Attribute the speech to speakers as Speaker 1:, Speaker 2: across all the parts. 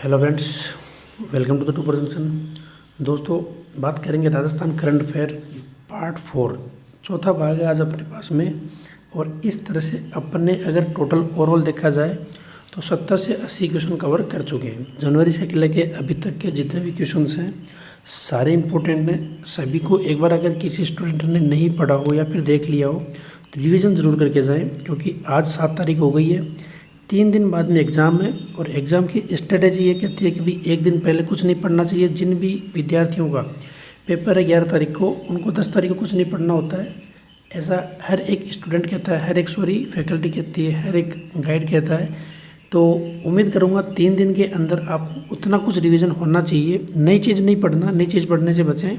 Speaker 1: Hello friends, welcome to the two presentation. दोस्तों, बात करेंगे राजस्थान करंट अफेयर पार्ट 4, चौथा भाग है आज अपने पास में। और इस तरह से अपने अगर टोटल ओवरऑल देखा जाए तो 70 से 80 क्वेश्चन कवर कर चुके हैं। जनवरी से लेके अभी तक के जितने भी क्वेश्चन हैं सारे इंपॉर्टेंट हैं। सभी को एक बार अगर किसी स्टूडेंट ने नहीं पढ़ा हो या फिर देख लिया हो तो रिवीजन ज़रूर करके जाएं, क्योंकि आज 7 तारीख हो गई है, 3 दिन बाद में एग्ज़ाम है। और एग्ज़ाम की स्ट्रेटेजी ये कहती है कि भाई एक दिन पहले कुछ नहीं पढ़ना चाहिए। जिन भी विद्यार्थियों का पेपर है 11 तारीख को, उनको 10 तारीख को कुछ नहीं पढ़ना होता है। ऐसा हर एक स्टूडेंट कहता है, फैकल्टी कहती है, हर एक गाइड कहता है। तो उम्मीद करूँगा 3 दिन के अंदर आपको उतना कुछ रिवीजन होना चाहिए। नई चीज़ नहीं पढ़ना, नई चीज़ पढ़ने से बचें।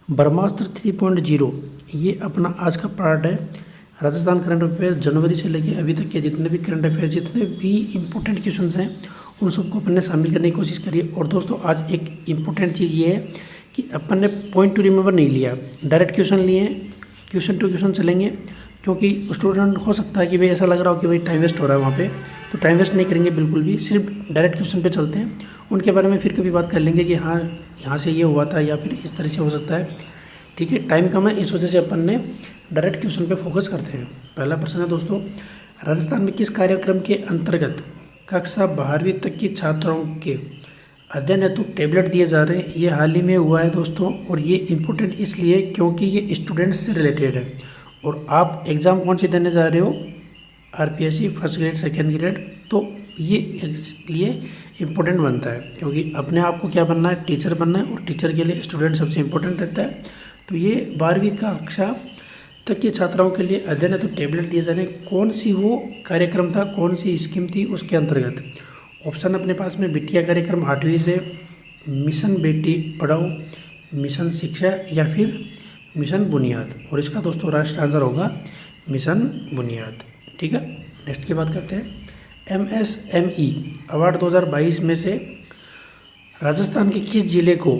Speaker 1: ब्रह्मास्त्र 3.0 ये अपना आज का पार्ट है। राजस्थान करंट अफेयर जनवरी से लेके अभी तक के जितने भी करंट अफेयर, जितने भी इम्पोर्टेंट क्वेश्चंस हैं, उन सबको अपन ने शामिल करने की कोशिश करिए। और दोस्तों, आज एक इम्पोर्टेंट चीज़ ये है कि अपन ने पॉइंट टू रिमेंबर नहीं लिया, डायरेक्ट क्वेश्चन लिए, क्वेश्चन टू क्वेश्चन चलेंगे। क्योंकि स्टूडेंट हो सकता है कि भाई ऐसा लग रहा हो कि भाई टाइम वेस्ट हो रहा है वहाँ पे, तो टाइम वेस्ट नहीं करेंगे बिल्कुल भी, सिर्फ डायरेक्ट क्वेश्चन पे चलते हैं। उनके बारे में फिर कभी बात कर लेंगे कि हाँ यहाँ से ये हुआ था या फिर इस तरह से हो सकता है। ठीक है, टाइम कम है, इस वजह से अपन ने डायरेक्ट क्वेश्चन पे फोकस करते हैं। पहला प्रश्न है दोस्तों, राजस्थान में किस कार्यक्रम के अंतर्गत कक्षा 12वीं तक की छात्रों के अध्ययन हेतु टैबलेट दिए जा रहे हैं? ये हाल ही में हुआ है दोस्तों, और ये इम्पोर्टेंट इसलिए क्योंकि ये स्टूडेंट्स से रिलेटेड है। और आप एग्ज़ाम कौन सी देने जा रहे हो? RPSC first grade second grade. तो ये इसलिए इम्पोर्टेंट बनता है, क्योंकि अपने आप को क्या बनना है? टीचर बनना है, और टीचर के लिए स्टूडेंट सबसे इम्पोर्टेंट रहता है। तो ये 12वीं कक्षा तक की छात्राओं के लिए अध्ययन है तो टैबलेट दिए जा रहे हैं। कौन सी वो कार्यक्रम था, कौन सी स्कीम थी उसके अंतर्गत? ऑप्शन अपने पास में बिटिया कार्यक्रम 8वीं से, मिशन बेटी पढ़ाओ, मिशन शिक्षा, या फिर मिशन बुनियाद। और इसका दोस्तों राष्ट्र आंसर होगा मिशन बुनियाद। ठीक है, नेक्स्ट की बात करते हैं। MSME अवार्ड 2022 में से राजस्थान के किस जिले को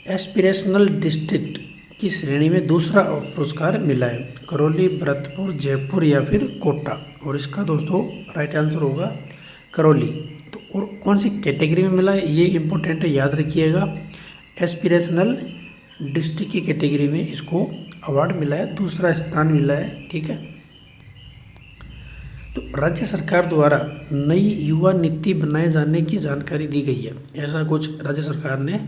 Speaker 1: एस्पिरेशनल डिस्ट्रिक्ट की श्रेणी में दूसरा पुरस्कार मिला है? करौली, भरतपुर, जयपुर या फिर कोटा? और इसका दोस्तों राइट आंसर होगा करौली। तो और कौन सी कैटेगरी में मिला है ये इंपॉर्टेंट है, याद रखिएगा। एस्पिरेशनल डिस्ट्रिक्ट की कैटेगरी में इसको अवार्ड मिला है, दूसरा स्थान मिला है। ठीक है, तो राज्य सरकार द्वारा नई युवा नीति बनाए जाने की जानकारी दी गई है। ऐसा कुछ राज्य सरकार ने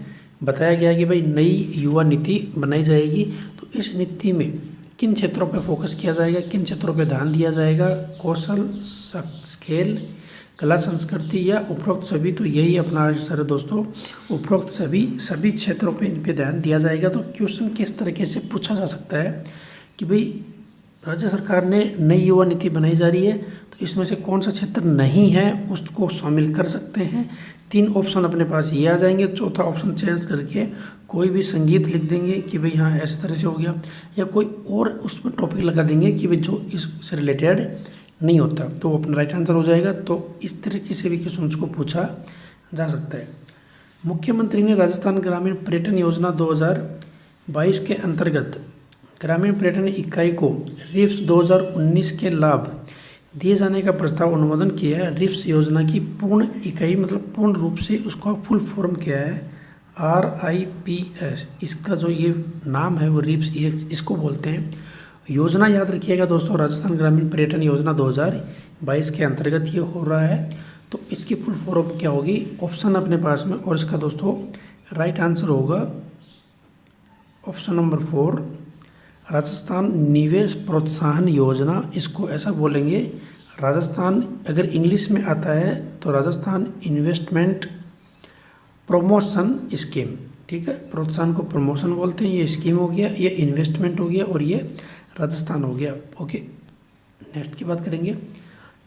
Speaker 1: बताया गया कि भाई नई युवा नीति बनाई जाएगी। तो इस नीति में किन क्षेत्रों पर फोकस किया जाएगा, किन क्षेत्रों पर ध्यान दिया जाएगा? कौशल, खेल, कला, संस्कृति या उपरोक्त सभी? तो यही अपना आंसर है दोस्तों, उपरोक्त सभी क्षेत्रों पे इन पे ध्यान दिया जाएगा। तो क्वेश्चन किस तरीके से पूछा जा सकता है कि भाई राज्य सरकार ने नई युवा नीति बनाई जा रही है, तो इसमें से कौन सा क्षेत्र नहीं है उसको शामिल कर सकते हैं। 3 ऑप्शन अपने पास ये आ जाएंगे, चौथा ऑप्शन चेंज करके कोई भी संगीत लिख देंगे कि भाई हाँ इस तरह से हो गया, या कोई और उसमें टॉपिक लगा देंगे कि भाई जो इससे रिलेटेड नहीं होता, तो वो अपना राइट आंसर हो जाएगा। तो इस तरीके से भी क्वेश्चन को पूछा जा सकता है। मुख्यमंत्री ने राजस्थान ग्रामीण पर्यटन योजना 2022 के अंतर्गत ग्रामीण पर्यटन इकाई को रिप्स 2019 के लाभ दिए जाने का प्रस्ताव अनुमोदन किया है। रिप्स योजना की पूर्ण इकाई मतलब पूर्ण रूप से उसका फुल फॉर्म क्या है? RIPS। इसका जो ये नाम है वो रिप्स इसको बोलते हैं। योजना याद रखिएगा दोस्तों, राजस्थान ग्रामीण पर्यटन योजना 2022 के अंतर्गत ये हो रहा है। तो इसकी फुल फॉर्म क्या होगी? ऑप्शन अपने पास में, और इसका दोस्तों राइट आंसर होगा ऑप्शन नंबर 4, राजस्थान निवेश प्रोत्साहन योजना। इसको ऐसा बोलेंगे, राजस्थान अगर इंग्लिश में आता है तो राजस्थान इन्वेस्टमेंट प्रमोशन स्कीम। ठीक है, प्रोत्साहन को प्रमोशन बोलते हैं, ये स्कीम हो गया, ये इन्वेस्टमेंट हो गया, और ये राजस्थान हो गया। ओके, नेक्स्ट की बात करेंगे।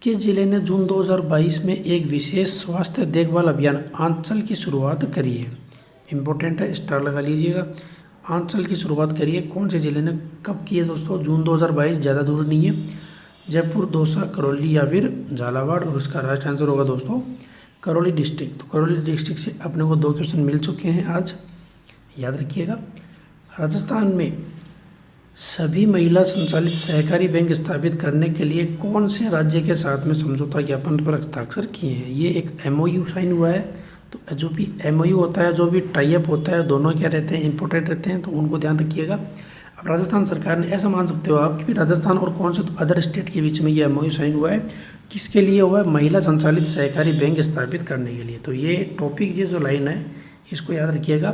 Speaker 1: किस जिले ने जून 2022 में एक विशेष स्वास्थ्य देखभाल अभियान आंचल की शुरुआत करी है? इंपॉर्टेंट है, स्टार लगा लीजिएगा। आंचल की शुरुआत करिए, कौन से जिले ने कब की है दोस्तों? जून 2022, ज़्यादा दूर नहीं है। जयपुर, दौसा, करौली या फिर झालावाड़? और उसका राइट आंसर होगा दोस्तों करौली डिस्ट्रिक्ट। तो करौली डिस्ट्रिक्ट से अपने को 2 क्वेश्चन मिल चुके हैं आज, याद रखिएगा। राजस्थान में सभी महिला संचालित सहकारी बैंक स्थापित करने के लिए कौन से राज्य के साथ में समझौता ज्ञापन पर हस्ताक्षर किए हैं? ये एक MOU साइन हुआ है तो जो भी MOU होता है, जो भी टाई अप होता है, दोनों क्या रहते हैं, इंपॉर्टेंट रहते हैं, तो उनको ध्यान रखिएगा। अब राजस्थान सरकार ने, ऐसा मान सकते हो आप कि भी राजस्थान और कौन से अदर स्टेट के बीच में ये MOU साइन हुआ है, किसके लिए हुआ है, महिला संचालित सहकारी बैंक स्थापित करने के लिए। तो ये टॉपिक, ये जो लाइन है इसको याद रखिएगा,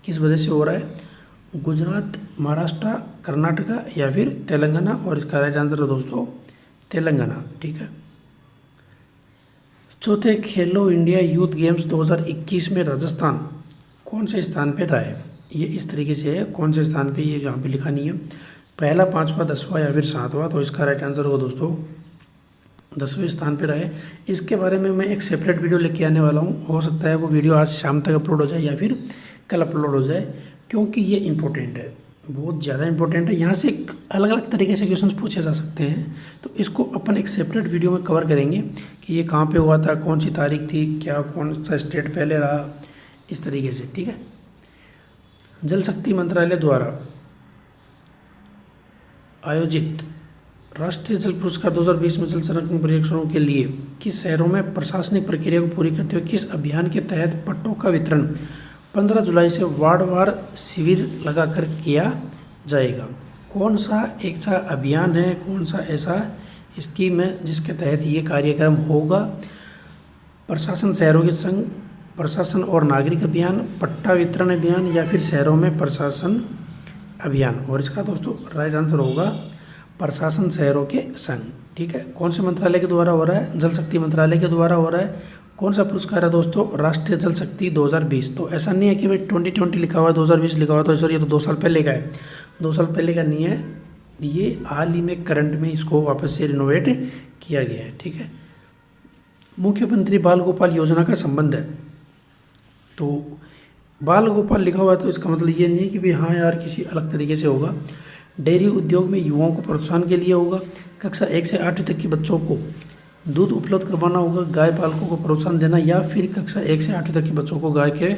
Speaker 1: किस वजह से हो रहा है, गुजरात, महाराष्ट्र, कर्नाटका या फिर तेलंगाना, और इसका राइट आंसर है दोस्तों तेलंगाना। ठीक है। चौथे, खेलो इंडिया यूथ गेम्स 2021 में राजस्थान कौन से स्थान पर रहा है। ये इस तरीके से है, कौन से स्थान पे, ये यहाँ पे लिखा नहीं है, पहला, पाँचवा, 10वां या फिर 7वां। तो इसका राइट आंसर होगा दोस्तों 10वें स्थान पे रहे। इसके बारे में मैं एक सेपरेट वीडियो लेके आने वाला हूँ, हो सकता है वो वीडियो आज शाम तक अपलोड हो जाए या फिर कल अपलोड हो जाए, क्योंकि ये इंपॉर्टेंट है, बहुत ज़्यादा इंपॉर्टेंट है। यहाँ से अलग अलग तरीके से क्वेश्चंस पूछे जा सकते हैं, तो इसको अपन एक सेपरेट वीडियो में कवर करेंगे कि ये कहाँ पे हुआ था, कौन सी तारीख थी, क्या कौन सा स्टेट पहले रहा, इस तरीके से। ठीक है। जल शक्ति मंत्रालय द्वारा आयोजित राष्ट्रीय जल पुरस्कार 2020 में जल संरक्षण परीक्षणों के लिए किस शहरों में प्रशासनिक प्रक्रिया को पूरी करते हुए किस अभियान के तहत पट्टों का वितरण 15 जुलाई से वार्डवार शिविर लगाकर किया जाएगा। कौन सा ऐसा अभियान है, कौन सा ऐसा स्कीम है जिसके तहत ये कार्यक्रम होगा। प्रशासन शहरों के संग प्रशासन और नागरिक अभियान, पट्टा वितरण अभियान या फिर शहरों में प्रशासन अभियान। और इसका दोस्तों राइट आंसर होगा प्रशासन शहरों के संग। ठीक है। कौन से मंत्रालय के द्वारा हो रहा है, जल शक्ति मंत्रालय के द्वारा हो रहा है। कौन सा पुरस्कार है दोस्तों, राष्ट्रीय जल शक्ति 2020। तो ऐसा नहीं है कि भाई 2020 लिखा हुआ है, 2020 लिखा हुआ, तो सर ये तो 2 साल पहले का है, 2 साल पहले का नहीं है, ये हाल ही में करंट में इसको वापस से रिनोवेट किया गया है। ठीक है। मुख्यमंत्री बाल गोपाल योजना का संबंध है, तो बाल गोपाल लिखा हुआ है, तो इसका मतलब ये नहीं है कि भाई हाँ यार किसी अलग तरीके से होगा। डेयरी उद्योग में युवाओं को प्रोत्साहन के लिए होगा। कक्षा 1 से 8 तक के बच्चों को दूध उपलब्ध करवाना होगा, गाय पालकों को प्रोत्साहन देना, या फिर कक्षा 1 से 8 तक के बच्चों को गाय के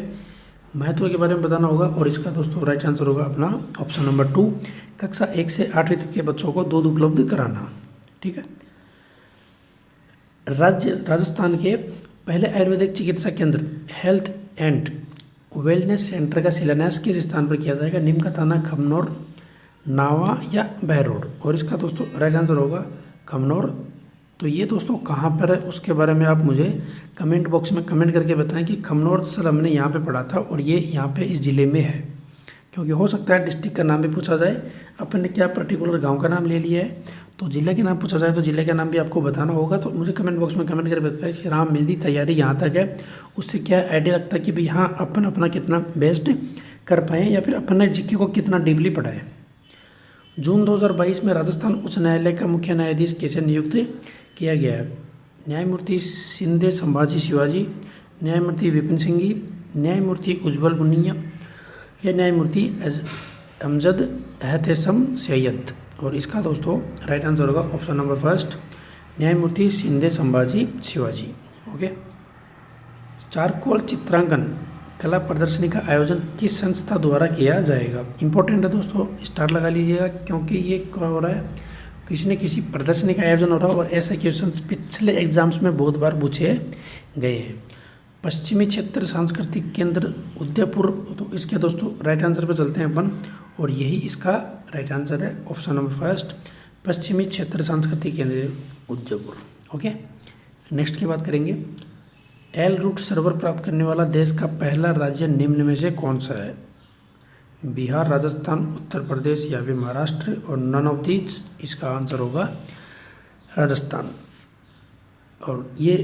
Speaker 1: महत्व के बारे में बताना होगा। और इसका दोस्तों राइट आंसर होगा अपना ऑप्शन नंबर 2, कक्षा 1 से 8 तक के बच्चों को दूध उपलब्ध कराना। ठीक है। राजस्थान के पहले आयुर्वेदिक चिकित्सा केंद्र हेल्थ एंड वेलनेस सेंटर का शिलान्यास किस स्थान पर किया जाएगा, निमकाथाना, खमनोर, नावा या बहरोड। और इसका दोस्तों राइट आंसर होगा खमनोर। तो ये दोस्तों कहाँ पर है उसके बारे में आप मुझे कमेंट बॉक्स में कमेंट करके बताएं कि खमनोर सर हमने यहाँ पे पढ़ा था और ये यहाँ पे इस ज़िले में है, क्योंकि हो सकता है डिस्ट्रिक्ट का नाम भी पूछा जाए। अपन ने क्या पर्टिकुलर गांव का नाम ले लिया है, तो ज़िले के नाम पूछा जाए तो ज़िले का नाम भी आपको बताना होगा। तो मुझे कमेंट बॉक्स में कमेंट करके बताएं कि हाँ मेरी तैयारी यहाँ तक है, उससे क्या आइडिया लगता है कि भाई हाँ अपन अपना कितना बेस्ट कर पाएँ या फिर अपन ने जीके को कितना डीपली पढ़ा है। जून 2022 में राजस्थान उच्च न्यायालय का मुख्य न्यायाधीश कैसे नियुक्त किया गया है, न्यायमूर्ति शिंदे संभाजी शिवाजी, न्यायमूर्ति विपिन सिंघी, न्यायमूर्ति उज्ज्वल बुनिया या न्यायमूर्ति अमजद एहतेसम सैयद। और इसका दोस्तों राइट आंसर होगा ऑप्शन नंबर 1, न्यायमूर्ति शिंदे संभाजी शिवाजी। ओके। चारकोल चित्रांकन कला प्रदर्शनी का आयोजन किस संस्था द्वारा किया जाएगा। इंपॉर्टेंट है दोस्तों, स्टार लगा लीजिएगा, क्योंकि ये क्या हो रहा है, किसी न किसी प्रदर्शनी का आयोजन हो रहा है और ऐसे क्वेश्चन पिछले एग्जाम्स में बहुत बार पूछे गए हैं। पश्चिमी क्षेत्र सांस्कृतिक केंद्र उदयपुर, तो इसके दोस्तों राइट आंसर पे चलते हैं अपन, और यही इसका राइट आंसर है ऑप्शन नंबर 1, पश्चिमी क्षेत्र सांस्कृतिक केंद्र उदयपुर। ओके। नेक्स्ट की बात करेंगे, एल रूट सर्वर प्राप्त करने वाला देश का पहला राज्य निम्न में से कौन सा है, बिहार, राजस्थान, उत्तर प्रदेश या फिर महाराष्ट्र, और नन ऑफ दीज। इसका आंसर होगा राजस्थान। और ये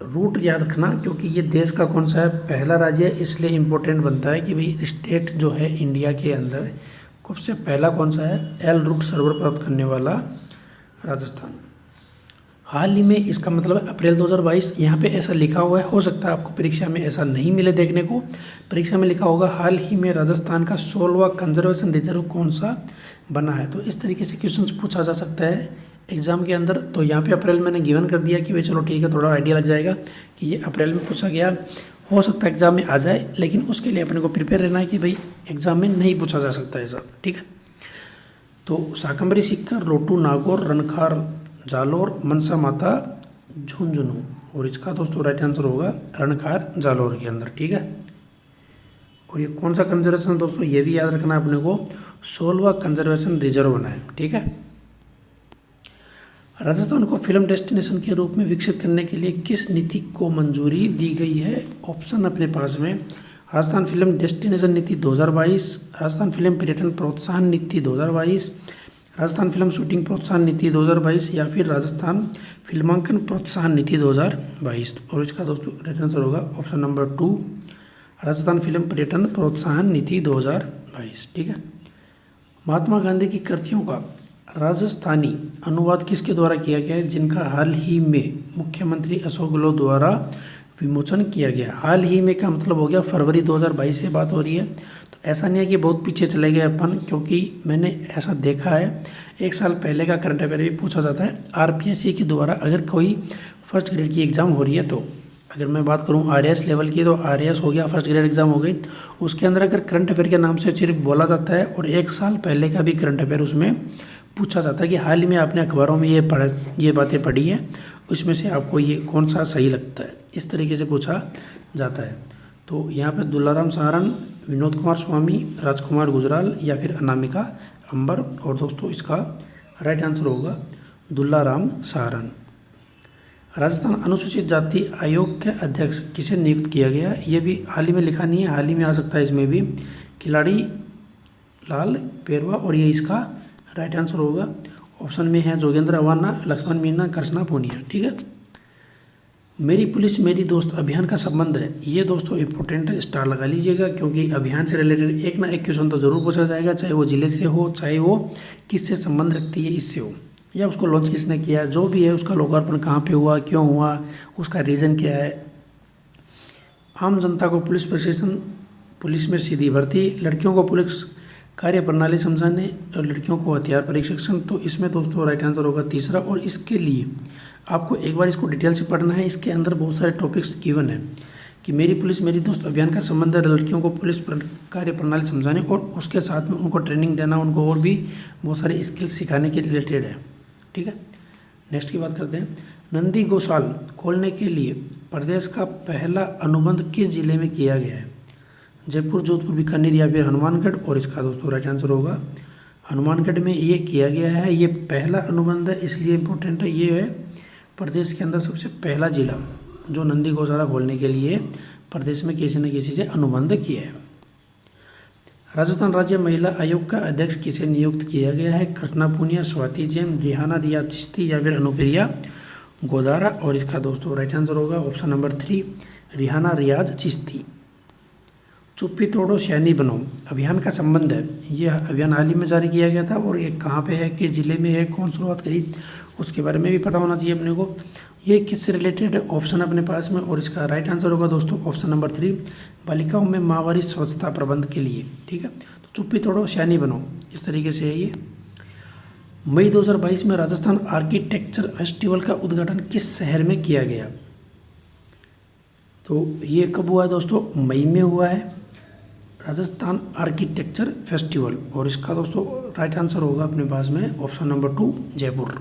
Speaker 1: रूट याद रखना, क्योंकि ये देश का कौन सा है, पहला राज्य है, इसलिए इम्पोर्टेंट बनता है कि भाई स्टेट जो है इंडिया के अंदर सबसे पहला कौन सा है, एल रूट सर्वर प्राप्त करने वाला राजस्थान। हाल ही में, इसका मतलब है अप्रैल 2022, यहाँ पे ऐसा लिखा हुआ है, हो सकता है आपको परीक्षा में ऐसा नहीं मिले देखने को। परीक्षा में लिखा होगा हाल ही में राजस्थान का 16वां कंजर्वेशन रिजर्व कौन सा बना है। तो इस तरीके से क्वेश्चंस पूछा जा सकता है एग्जाम के अंदर। तो यहाँ पे अप्रैल मैंने गिवन कर दिया कि भाई चलो ठीक है, थोड़ा आइडिया लग जाएगा कि ये अप्रैल में पूछा गया, हो सकता है एग्जाम में आ जाए, लेकिन उसके लिए अपने को प्रिपेयर रहना है कि भाई एग्जाम में नहीं पूछा जा सकता है ऐसा। ठीक है। तो शाकंभरी सीकर, रोटू, नागौर, रनखार, जालोर, मनसा माता, झुंझुनू। और इसका दोस्तों राइट आंसर होगा रणखार जालौर के अंदर। ठीक है, और ये कौन सा कंजर्वेशन दोस्तों, ये भी याद रखना अपने को, 16वां कंजर्वेशन रिजर्व बना है। ठीक है, राजस्थान को फिल्म डेस्टिनेशन के रूप में विकसित करने के लिए किस नीति को मंजूरी दी गई है? ऑप्शन अपने पास में राजस्थान फिल्म डेस्टिनेशन नीति 2022, राजस्थान फिल्म पर्यटन प्रोत्साहन नीति 2022, राजस्थान फिल्म शूटिंग प्रोत्साहन नीति 2022 या फिर राजस्थान फिल्मांकन प्रोत्साहन नीति 2022। और इसका दोस्तों राइट आंसर होगा ऑप्शन नंबर 2, राजस्थान फिल्म पर्यटन प्रोत्साहन नीति 2022। ठीक है, महात्मा गांधी की कृतियों का राजस्थानी अनुवाद किसके द्वारा किया गया है, जिनका हाल ही में मुख्यमंत्री अशोक गहलोत द्वारा विमोचन किया गया? हाल ही में का मतलब हो गया फरवरी 2022 से बात हो रही है, तो ऐसा नहीं है कि बहुत पीछे चले गए अपन, क्योंकि मैंने ऐसा देखा है 1 साल पहले का करंट अफेयर भी पूछा जाता है आरपीएससी के द्वारा। अगर कोई फर्स्ट ग्रेड की एग्ज़ाम हो रही है, तो अगर मैं बात करूं आरएएस लेवल की, तो आरएएस हो गया, फर्स्ट ग्रेड एग्जाम हो गई, उसके अंदर अगर करंट अफेयर के नाम से सिर्फ बोला जाता है और 1 साल पहले का भी करंट अफेयर उसमें पूछा जाता है कि हाल ही में आपने अखबारों में ये बातें पढ़ी हैं, उसमें से आपको ये कौन सा सही लगता है, इस तरीके से पूछा जाता है। तो यहाँ पे दुलाराम सहारण, विनोद कुमार स्वामी, राजकुमार गुजराल या फिर अनामिका अंबर। और दोस्तों इसका राइट आंसर होगा दुलाराम सहारण। राजस्थान अनुसूचित जाति आयोग के अध्यक्ष किसे नियुक्त किया गया? ये भी हाल ही में लिखा नहीं है, हाल ही में आ सकता है इसमें भी, खिलाड़ी लाल पेरवा। और ये इसका राइट आंसर होगा ऑप्शन में है जोगेंद्र अवाना, लक्ष्मण मीना, कृष्णा पूनिया। ठीक है, मेरी पुलिस मेरी दोस्त अभियान का संबंध है, ये दोस्तों इंपॉर्टेंट है, स्टार लगा लीजिएगा, क्योंकि अभियान से रिलेटेड एक ना एक क्वेश्चन तो जरूर पूछा जाएगा, चाहे वो जिले से हो, चाहे वो किससे संबंध रखती है इससे हो, या उसको लॉन्च किसने किया, जो भी है उसका लोकार्पण कहाँ पे हुआ, क्यों हुआ, उसका रीज़न क्या है। आम जनता को पुलिस प्रशिक्षण, पुलिस में सीधी भर्ती, लड़कियों को पुलिस कार्य प्रणाली समझाने और लड़कियों को हथियार प्रशिक्षण। तो इसमें दोस्तों राइट आंसर होगा तीसरा। और इसके लिए आपको एक बार इसको डिटेल से पढ़ना है, इसके अंदर बहुत सारे टॉपिक्स गिवन है कि मेरी पुलिस मेरी दोस्त अभियान का संबंध है लड़कियों को पुलिस कार्य प्रणाली समझाने और उसके साथ में उनको ट्रेनिंग देना, उनको और भी बहुत सारे स्किल्स सिखाने के रिलेटेड है। ठीक है, नेक्स्ट की बात करते हैं। नंदी गौशाल खोलने के लिए प्रदेश का पहला अनुबंध किस जिले में किया गया है? जयपुर, जोधपुर, बीकानेर या फिर हनुमानगढ़। और इसका दोस्तों राइट आंसर होगा हनुमानगढ़ में ये किया गया है। ये पहला अनुबंध है, इसलिए इम्पोर्टेंट है, ये है प्रदेश के अंदर सबसे पहला जिला जो नंदी गौशाला खोलने के लिए प्रदेश में किसी न किसी से अनुबंध किया है। राजस्थान राज्य महिला आयोग का अध्यक्ष किसे नियुक्त किया गया है? कृष्णा पूनिया, स्वाति जैन, रिहाना रियाज चिश्ती या फिर अनुप्रिया गोदारा। और इसका दोस्तों राइट आंसर होगा ऑप्शन नंबर 3, रिहाना रियाज चिश्ती। चुप्पी तोड़ो सैनी बनो अभियान का संबंध है, यह अभियान हाल ही में जारी किया गया था और ये कहाँ पे है, किस जिले में है, कौन शुरुआत करी, उसके बारे में भी पता होना चाहिए अपने को। ये किससे रिलेटेड है, ऑप्शन अपने पास में। और इसका राइट आंसर होगा दोस्तों ऑप्शन नंबर 3, बालिकाओं में माहवारी स्वच्छता प्रबंध के लिए। ठीक है, तो चुप्पी तोड़ो सैनी बनो, इस तरीके से है ये। मई 2022 में राजस्थान आर्किटेक्चर फेस्टिवल का उद्घाटन किस शहर में किया गया? तो ये कब हुआ है दोस्तों? मई में हुआ है राजस्थान आर्किटेक्चर फेस्टिवल। और इसका दोस्तों राइट आंसर होगा अपने पास में ऑप्शन नंबर 2, जयपुर।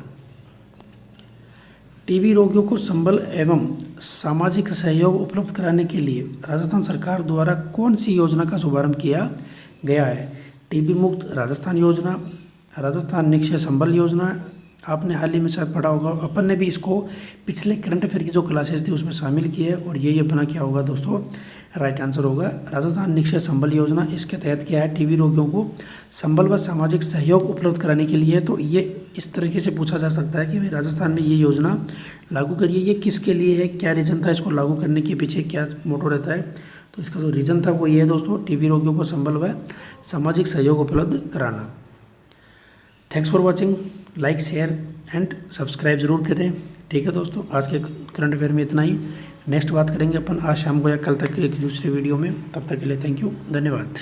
Speaker 1: टीबी रोगियों को संबल एवं सामाजिक सहयोग उपलब्ध कराने के लिए राजस्थान सरकार द्वारा कौन सी योजना का शुभारंभ किया गया है? टीबी मुक्त राजस्थान योजना, राजस्थान निक्षय संबल योजना। आपने हाल ही में शायद पढ़ा होगा, अपन ने भी इसको पिछले करंट अफेयर की जो क्लासेस थी उसमें शामिल किया है। और ये अपना क्या होगा दोस्तों, राइट आंसर होगा राजस्थान निक्षय संबल योजना। इसके तहत क्या है, टीबी रोगियों को संबल व सामाजिक सहयोग उपलब्ध कराने के लिए। तो ये इस तरीके से पूछा जा सकता है कि भाई राजस्थान में ये योजना लागू करिए, ये किसके लिए है, क्या रीज़न था इसको लागू करने के पीछे, क्या मोटो रहता है। तो इसका जो रीज़न था वो ये है दोस्तों, टीबी रोगियों को संबल व सामाजिक सहयोग उपलब्ध कराना। Thanks for watching, like share and subscribe जरूर करें। ठीक है दोस्तों, आज के करंट अफेयर में इतना ही। नेक्स्ट बात करेंगे अपन आज शाम को या कल तक एक दूसरे वीडियो में। तब तक के लिए थैंक यू, धन्यवाद।